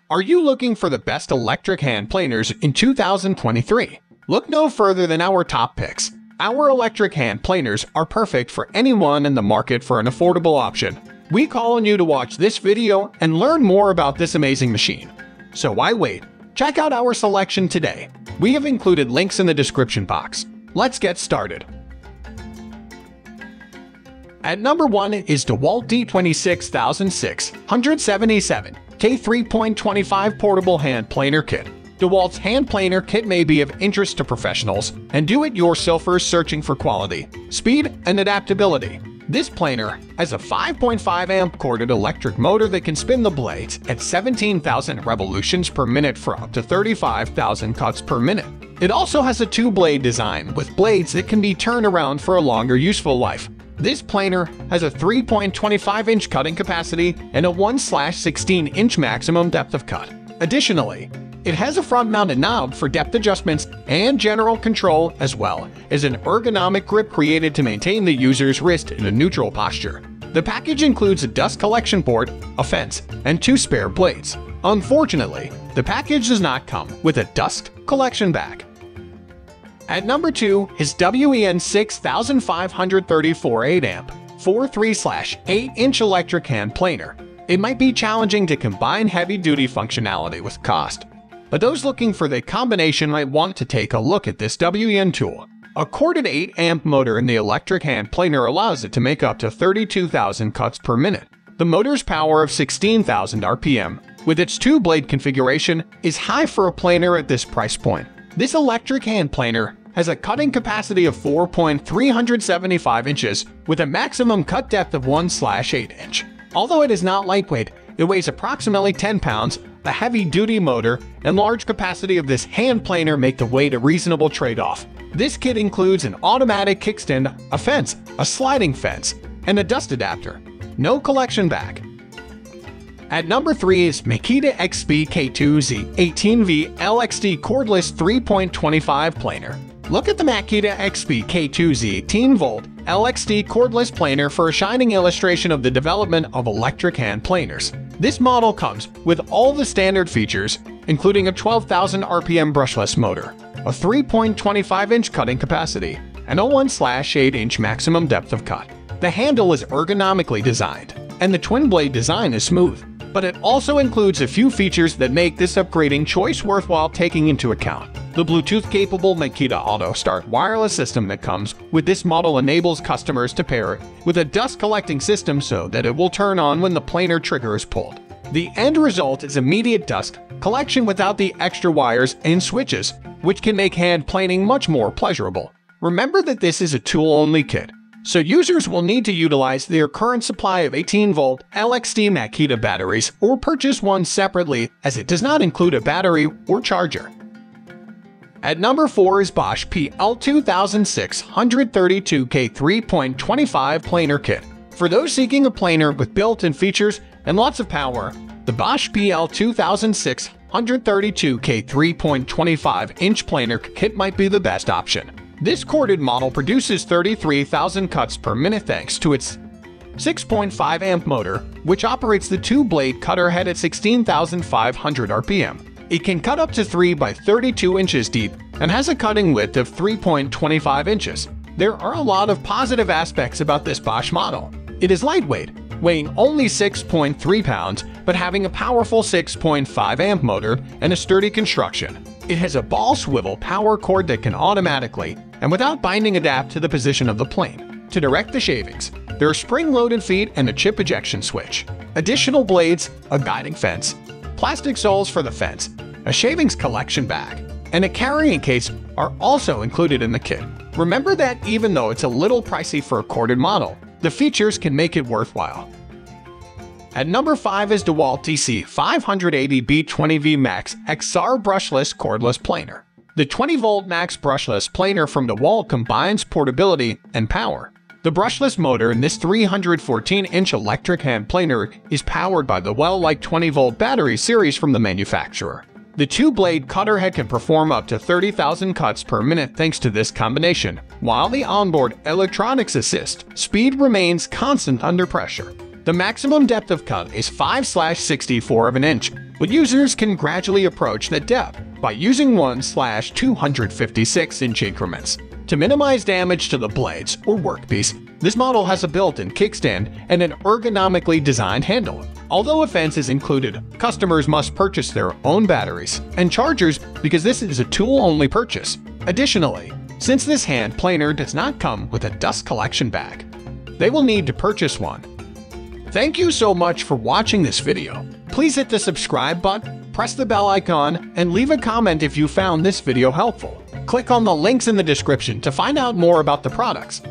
Are you looking for the best electric hand planers in 2023? Look no further than our top picks. Our electric hand planers are perfect for anyone in the market for an affordable option. We call on you to watch this video and learn more about this amazing machine. So why wait? Check out our selection today. We have included links in the description box. Let's get started. At number 1 is DeWalt D26677 K3.25 Portable Hand Planer Kit. DeWalt's hand planer kit may be of interest to professionals and do-it-yourselfers searching for quality, speed, and adaptability. This planer has a 5.5 amp corded electric motor that can spin the blades at 17,000 revolutions per minute for up to 35,000 cuts per minute. It also has a 2-blade design with blades that can be turned around for a longer useful life. This planer has a 3.25-inch cutting capacity and a 1/16-inch maximum depth of cut. Additionally, it has a front-mounted knob for depth adjustments and general control, as well as an ergonomic grip created to maintain the user's wrist in a neutral posture. The package includes a dust collection board, a fence, and 2 spare blades. Unfortunately, the package does not come with a dust collection bag. At number 2 is WEN 6534 8-amp 4.3/8-inch electric hand planer. It might be challenging to combine heavy-duty functionality with cost, but those looking for the combination might want to take a look at this WEN tool. A corded 8-amp motor in the electric hand planer allows it to make up to 32,000 cuts per minute. The motor's power of 16,000 RPM, with its 2-blade configuration, is high for a planer at this price point. This electric hand planer has a cutting capacity of 4.375 inches with a maximum cut depth of 1/8 inch. Although it is not lightweight, it weighs approximately 10 pounds. The heavy-duty motor and large capacity of this hand planer make the weight a reasonable trade-off. This kit includes an automatic kickstand, a fence, a sliding fence, and a dust adapter. No collection bag. At number 3 is Makita XP-K2Z 18V LXD Cordless 3.25 Planer. Look at the Makita XP-K2Z 18V LXD Cordless Planer for a shining illustration of the development of electric hand planers. This model comes with all the standard features, including a 12,000 RPM brushless motor, a 3.25-inch cutting capacity, and a 1/8-inch maximum depth of cut. The handle is ergonomically designed, and the twin-blade design is smooth, but it also includes a few features that make this upgrading choice worthwhile taking into account. The Bluetooth-capable Makita Auto Start wireless system that comes with this model enables customers to pair it with a dust-collecting system so that it will turn on when the planer trigger is pulled. The end result is immediate dust collection without the extra wires and switches, which can make hand planing much more pleasurable. Remember that this is a tool-only kit, so users will need to utilize their current supply of 18V LXD Makita batteries or purchase one separately, as it does not include a battery or charger. At number 4 is Bosch PL2632 K3.25 Planer Kit. For those seeking a planer with built-in features and lots of power, the Bosch PL2632 K3.25-inch planer kit might be the best option. This corded model produces 33,000 cuts per minute thanks to its 6.5 amp motor, which operates the 2-blade cutter head at 16,500 RPM. It can cut up to 3 by 32 inches deep and has a cutting width of 3.25 inches. There are a lot of positive aspects about this Bosch model. It is lightweight, weighing only 6.3 pounds, but having a powerful 6.5 amp motor and a sturdy construction. It has a ball swivel power cord that can automatically and without binding adapt to the position of the plane. To direct the shavings, there are spring-loaded feet and a chip ejection switch. Additional blades, a guiding fence, plastic soles for the fence, a shavings collection bag, and a carrying case are also included in the kit. Remember that even though it's a little pricey for a corded model, the features can make it worthwhile. At number 5 is DeWalt DC580B20V Max XR Brushless Cordless Planer. The 20V Max Brushless Planer from DeWalt combines portability and power. The brushless motor in this 314-inch electric hand planer is powered by the well-liked 20V battery series from the manufacturer. The 2-blade cutter head can perform up to 30,000 cuts per minute thanks to this combination, while the onboard electronics assist speed remains constant under pressure. The maximum depth of cut is 5/64 of an inch, but users can gradually approach that depth by using 1/256-inch increments. To minimize damage to the blades or workpiece, this model has a built-in kickstand and an ergonomically designed handle. Although a fence is included, customers must purchase their own batteries and chargers because this is a tool-only purchase. Additionally, since this hand planer does not come with a dust collection bag, they will need to purchase one. Thank you so much for watching this video. Please hit the subscribe button, press the bell icon, and leave a comment if you found this video helpful. Click on the links in the description to find out more about the products.